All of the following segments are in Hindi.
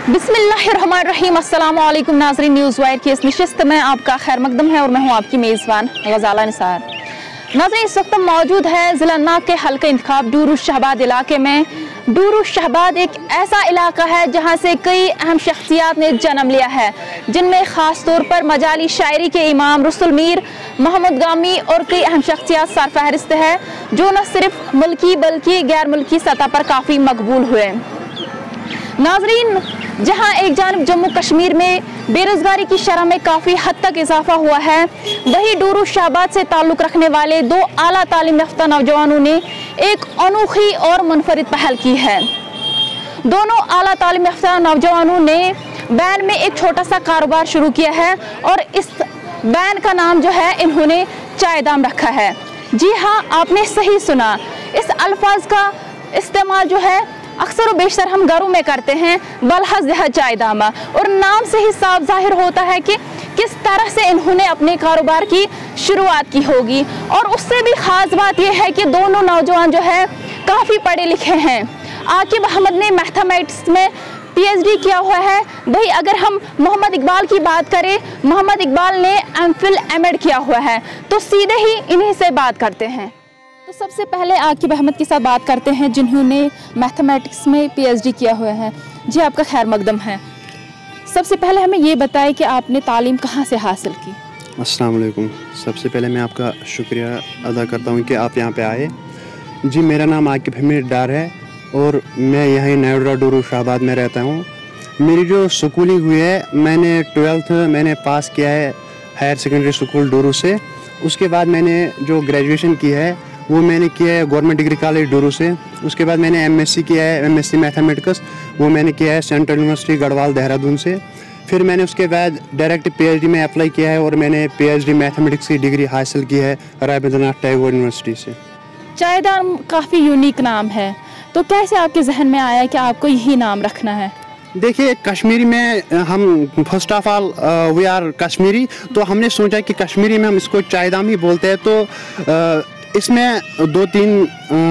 बिस्मिल्लाहिर्रहमानिर्रहीम। अस्सलाम वालेकुम नाज़रीन, न्यूज़ वायर की इस नशिस्त में आपका खैर मकदम है और मैं हूँ आपकी मेज़बान गज़ाला निसार। नाज़रीन, इस वक्त मौजूद है ज़िला नाग के हल्के इंतखाब डूरू शहबाद इलाके में। डूरू शहबाद एक ऐसा इलाका है जहाँ से कई अहम शख्सियात ने जन्म लिया है, जिनमें ख़ास तौर पर मजाली शायरी के इमाम रसूल मीर मोहम्मद गामी और कई अहम शख्सियात सरफहरिस्त है, जो न सिर्फ मुल्की बल्कि गैर मुल्की सतह पर काफ़ी मकबूल हुए। नाजरीन, जहां एक जानब जम्मू कश्मीर में बेरोजगारी की शरह में काफ़ी हद तक इजाफा हुआ है, वहीं डूरू शहबाद से ताल्लुक़ रखने वाले दो आला तालीम याफ्ता नौजवानों ने एक अनोखी और मुनफरिद पहल की है। दोनों आला तालीम याफ्ता नौजवानों ने बैन में एक छोटा सा कारोबार शुरू किया है और इस बैन का नाम जो है इन्होंने चाय दाम रखा है। जी हाँ, आपने सही सुना, इस अल्फाज का इस्तेमाल जो है अक्सर व बेशतर हम घरों में करते हैं, बलहज़ चाय दामा, और नाम से ही साफ जाहिर होता है कि किस तरह से इन्होंने अपने कारोबार की शुरुआत की होगी। और उससे भी ख़ास बात यह है कि दोनों नौजवान जो है काफ़ी पढ़े लिखे हैं। आकिब अहमद ने मैथमेटिक्स में PhD किया हुआ है। वही अगर हम मोहम्मद इकबाल की बात करें, मोहम्मद इकबाल ने MPhil M.Ed किया हुआ है। तो सीधे ही इन्हीं से बात करते हैं। तो सबसे पहले आकिब अहमद के साथ बात करते हैं, जिन्होंने मैथमेटिक्स में PhD किया हुआ है। जी, आपका खैर मकदम है। सबसे पहले हमें ये बताएं कि आपने तालीम कहाँ से हासिल की। अस्सलाम वालेकुम। सबसे पहले मैं आपका शुक्रिया अदा करता हूँ कि आप यहाँ पे आए। जी, मेरा नाम आकिब अहमद डार है और मैं यहीं नयोडा डूरू शहबाद में रहता हूँ। मेरी जो स्कूलिंग हुई है, मैंने 12th मैंने पास किया है हायर सेकेंडरी स्कूल डूरू से। उसके बाद मैंने जो ग्रेजुएशन की है वो मैंने किया है गवर्नमेंट डिग्री कॉलेज डूरू से। उसके बाद मैंने MSc किया है, MSc मैथमेटिक्स, वो मैंने किया है सेंट्रल यूनिवर्सिटी गढ़वाल देहरादून से। फिर मैंने उसके बाद डायरेक्ट PhD में अप्लाई किया है और मैंने PhD मैथमेटिक्स की डिग्री हासिल की है रवींद्रनाथ टैगोर यूनिवर्सिटी से। चायदाम काफ़ी यूनिक नाम है, तो कैसे आपके जहन में आया कि आपको यही नाम रखना है? देखिए, कश्मीरी में हम first of all we are Kashmiri, तो हमने सोचा कि कश्मीरी में हम इसको चायदाम ही बोलते हैं। तो इसमें 2-3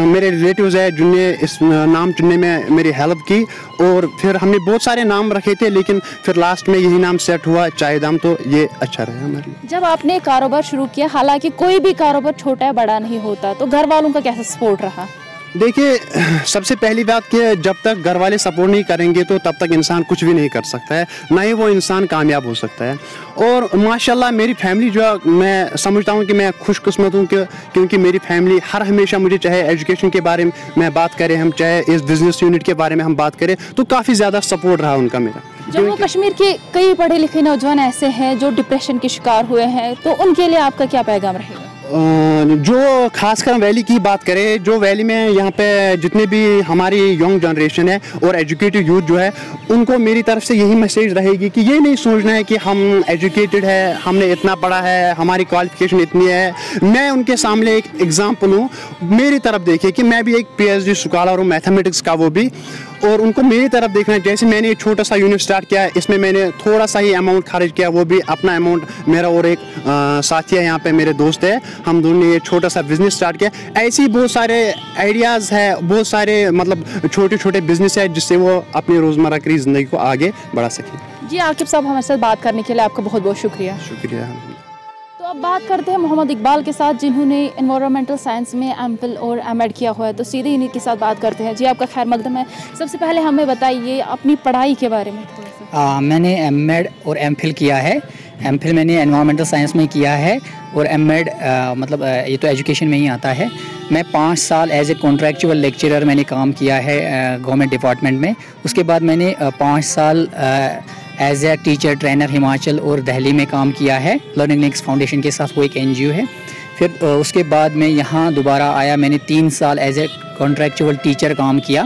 मेरे रिलेटिव्स हैं जिनने इस नाम चुनने में मेरी हेल्प की, और फिर हमने बहुत सारे नाम रखे थे, लेकिन फिर लास्ट में यही नाम सेट हुआ चाय दाम, तो ये अच्छा रहा हमारे लिए। जब आपने कारोबार शुरू किया, हालांकि कोई भी कारोबार छोटा या बड़ा नहीं होता, तो घर वालों का कैसा सपोर्ट रहा? देखिए, सबसे पहली बात कि जब तक घर वाले सपोर्ट नहीं करेंगे तो तब तक इंसान कुछ भी नहीं कर सकता है, ना ही वो इंसान कामयाब हो सकता है। और माशाल्लाह मेरी फैमिली जो मैं समझता हूँ कि मैं खुशकिस्मत हूँ क्योंकि मेरी फैमिली हर हमेशा मुझे, चाहे एजुकेशन के बारे में बात करें हम, चाहे इस बिज़नेस यूनिट के बारे में हम बात करें, तो काफ़ी ज़्यादा सपोर्ट रहा उनका मेरा। जम्मू कश्मीर के कई पढ़े लिखे नौजवान ऐसे हैं जो डिप्रेशन के शिकार हुए हैं, तो उनके लिए आपका क्या पैगाम रहेगा? जो खासकर वैली की बात करें, जो वैली में यहाँ पे जितने भी हमारी यंग जनरेशन है और एजुकेटेड यूथ जो है, उनको मेरी तरफ से यही मैसेज रहेगी कि ये नहीं सोचना है कि हम एजुकेटेड है, हमने इतना पढ़ा है, हमारी क्वालिफिकेशन इतनी है। मैं उनके सामने एक एग्जांपल हूँ, मेरी तरफ देखिए कि मैं भी एक PhD स्कॉलर हूँ मैथमेटिक्स का, वो भी, और उनको मेरी तरफ देखना है। जैसे मैंने एक छोटा सा यूनिट स्टार्ट किया, इसमें मैंने थोड़ा सा ही अमाउंट खर्च किया, वो भी अपना अमाउंट। मेरा और एक साथी है यहाँ पे, मेरे दोस्त है, हम दोनों ने ये छोटा सा बिजनेस स्टार्ट किया। ऐसे ही बहुत सारे आइडियाज़ है, बहुत सारे मतलब छोटे छोटे बिजनेस है जिससे वो अपनी रोज़मर्रा की ज़िंदगी को आगे बढ़ा सके। जी, आकिब साहब, हमारे साथ बात करने के लिए आपका बहुत बहुत शुक्रिया। शुक्रिया। तो अब बात करते हैं मोहम्मद इकबाल के साथ, जिन्होंने एनवायरमेंटल साइंस में MPhil और M.Ed किया हुआ है। तो सीधे इन्हीं के साथ बात करते हैं। जी, आपका खैर मकदम है। सबसे पहले हमें बताइए अपनी पढ़ाई के बारे में थोड़ा सा। मैंने M.Ed और MPhil किया है। MPhil मैंने एनवायरमेंटल साइंस में किया है और M.Ed मतलब ये तो एजुकेशन में ही आता है। मैं 5 साल एज ए कॉन्ट्रैक्चुअल लेक्चरर मैंने काम किया है गवर्नमेंट डिपार्टमेंट में। उसके बाद मैंने 5 साल as a teacher trainer Himachal और दिल्ली में काम किया है लर्निंग लिंक्स फाउंडेशन के साथ, वो एक NGO है। फिर उसके बाद मैं यहाँ दोबारा आया, मैंने 3 साल एज ए कॉन्ट्रैक्चुअल टीचर काम किया।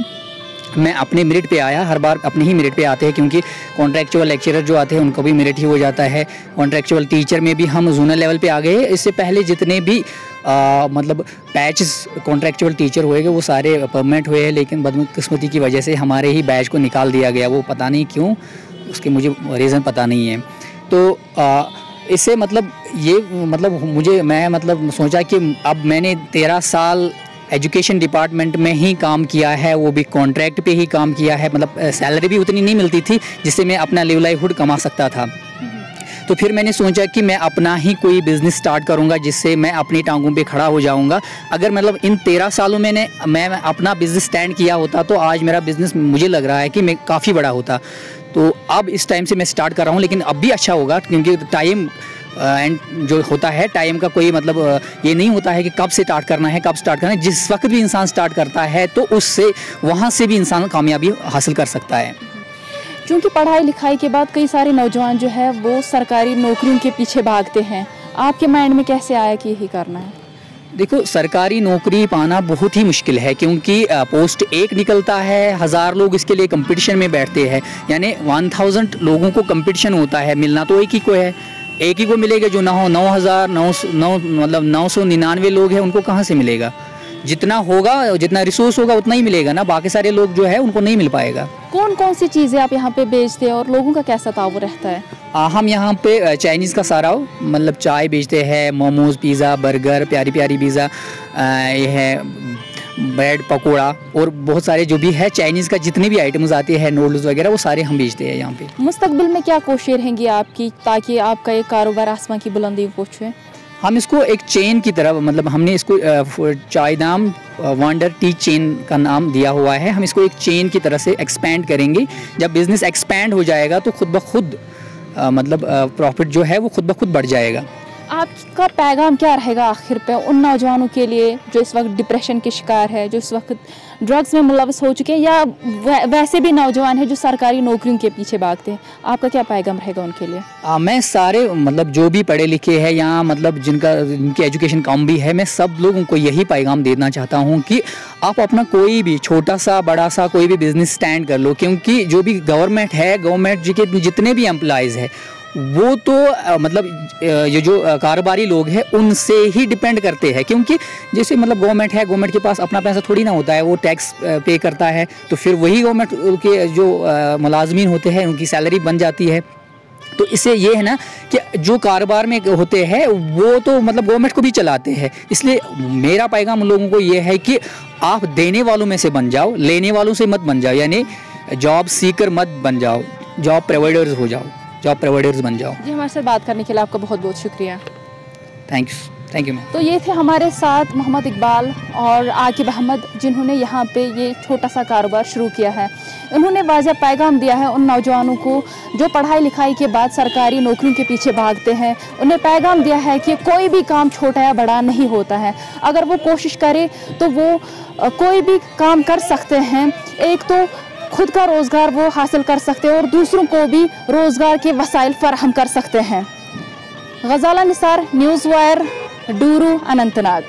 मैं अपने मेरिट पे आया, हर बार अपने ही मेरिट पे आते हैं, क्योंकि कॉन्ट्रैक्चुअल लेक्चरर जो आते हैं उनको भी मेरिट ही हो जाता है। कॉन्ट्रैक्चुअल टीचर में भी हम जोनल लेवल पे आ गए। इससे पहले जितने भी मतलब बैचेस कॉन्ट्रैक्चुअल टीचर हुए वो सारे परमानेंट हुए हैं, लेकिन बदकिस्मती की वजह से हमारे ही बैच को निकाल दिया गया। वो पता नहीं क्यों, उसके मुझे रीज़न पता नहीं है। तो इससे मतलब ये मतलब मैं सोचा कि अब मैंने 13 साल एजुकेशन डिपार्टमेंट में ही काम किया है, वो भी कॉन्ट्रैक्ट पे ही काम किया है, मतलब सैलरी भी उतनी नहीं मिलती थी जिससे मैं अपना लिवलाइहुड कमा सकता था। तो फिर मैंने सोचा कि मैं अपना ही कोई बिज़नेस स्टार्ट करूंगा जिससे मैं अपनी टांगों पे खड़ा हो जाऊंगा। अगर मतलब इन 13 सालों में मैं अपना बिज़नेस स्टैंड किया होता तो आज मेरा बिज़नेस मुझे लग रहा है कि मैं काफ़ी बड़ा होता। तो अब इस टाइम से मैं स्टार्ट कर रहा हूँ, लेकिन अब भी अच्छा होगा क्योंकि टाइम एंड जो होता है टाइम का कोई मतलब ये नहीं होता है कि कब से स्टार्ट करना है, कब स्टार्ट करना है। जिस वक्त भी इंसान स्टार्ट करता है तो उससे वहाँ से भी इंसान कामयाबी हासिल कर सकता है। क्योंकि पढ़ाई लिखाई के बाद कई सारे नौजवान जो है वो सरकारी नौकरियों के पीछे भागते हैं, आपके माइंड में कैसे आया कि यही करना है? देखो, सरकारी नौकरी पाना बहुत ही मुश्किल है क्योंकि पोस्ट एक निकलता है, 1000 लोग इसके लिए कंपटीशन में बैठते हैं, यानी 1000 लोगों को कंपटीशन होता है, मिलना तो एक ही को है, एक ही को मिलेगा जो ना हो। 9,999 लोग हैं, उनको कहाँ से मिलेगा? जितना होगा, जितना रिसोर्स होगा उतना ही मिलेगा ना, बाकी सारे लोग जो है उनको नहीं मिल पाएगा। कौन कौन सी चीज़ें आप यहाँ पे बेचते हैं और लोगों का कैसा ताउर रहता है? हम यहाँ पे चाइनीज़ का सारा मतलब चाय बेचते हैं, मोमोज़, पिज़्ज़ा, बर्गर, प्यारी प्यारी पिज़्ज़ा, ये है ब्रेड पकोड़ा और बहुत सारे जो भी है चाइनीज़ का जितने भी आइटम्स आते हैं, नूडल्स वगैरह, वो सारे हम बेचते हैं यहाँ पे। मुस्तकबिल में क्या कोशिश रहेंगी आपकी ताकि आपका ये कारोबार आसमान की बुलंदी को पहुँचे? हम इसको एक चेन की तरह, मतलब हमने इसको चायदाम वंडर टी चेन का नाम दिया हुआ है। हम इसको एक चेन की तरह से एक्सपेंड करेंगे। जब बिज़नेस एक्सपेंड हो जाएगा तो खुद ब खुद मतलब प्रॉफिट जो है वो खुद ब खुद बढ़ जाएगा। आपका पैगाम क्या रहेगा आखिर पे उन नौजवानों के लिए जो इस वक्त डिप्रेशन के शिकार है, जो इस वक्त ड्रग्स में मुलविस हो चुके हैं, या वैसे भी नौजवान हैं जो सरकारी नौकरियों के पीछे भागते हैं? आपका क्या पैगाम रहेगा उनके लिए? मैं सारे मतलब जो भी पढ़े लिखे हैं या मतलब जिनकी एजुकेशन कम भी है, मैं सब लोगों को यही पैगाम देना चाहता हूँ कि आप अपना कोई भी छोटा सा बड़ा सा कोई भी बिज़नेस स्टैंड कर लो, क्योंकि जो भी गवर्नमेंट है, गवर्नमेंट के जितने भी एम्प्लॉयज़ है वो तो मतलब ये जो कारोबारी लोग हैं उनसे ही डिपेंड करते हैं, क्योंकि जैसे मतलब गवर्नमेंट है, गवर्नमेंट के पास अपना पैसा थोड़ी ना होता है, वो टैक्स पे करता है, तो फिर वही गवर्नमेंट के जो मुलाजमीन होते हैं उनकी सैलरी बन जाती है। तो इससे ये है ना कि जो कारोबार में होते हैं वो तो मतलब गवर्नमेंट को भी चलाते हैं। इसलिए मेरा पैगाम लोगों को ये है कि आप देने वालों में से बन जाओ, लेने वालों से मत बन जाओ, यानी जॉब सीकर मत बन जाओ, जॉब प्रोवाइडर्स हो जाओ, जॉब प्रोवाइडर्स बन जाओ। जी, हमारे साथ बात करने के लिए आपका बहुत बहुत शुक्रिया। Thank you ma'am. तो ये थे हमारे साथ मोहम्मद इकबाल और आकिब अहमद, जिन्होंने यहाँ पे ये छोटा सा कारोबार शुरू किया है। उन्होंने वाज़ेह पैगाम दिया है उन नौजवानों को जो पढ़ाई लिखाई के बाद सरकारी नौकरियों के पीछे भागते हैं। उन्हें पैगाम दिया है कि कोई भी काम छोटा या बड़ा नहीं होता है, अगर वो कोशिश करे तो वो कोई भी काम कर सकते हैं। एक तो खुद का रोज़गार वो हासिल कर सकते हैं और दूसरों को भी रोज़गार के वसाइल फराहम कर सकते हैं। Ghazala Nisar, news wire, Dooru, Anantnag.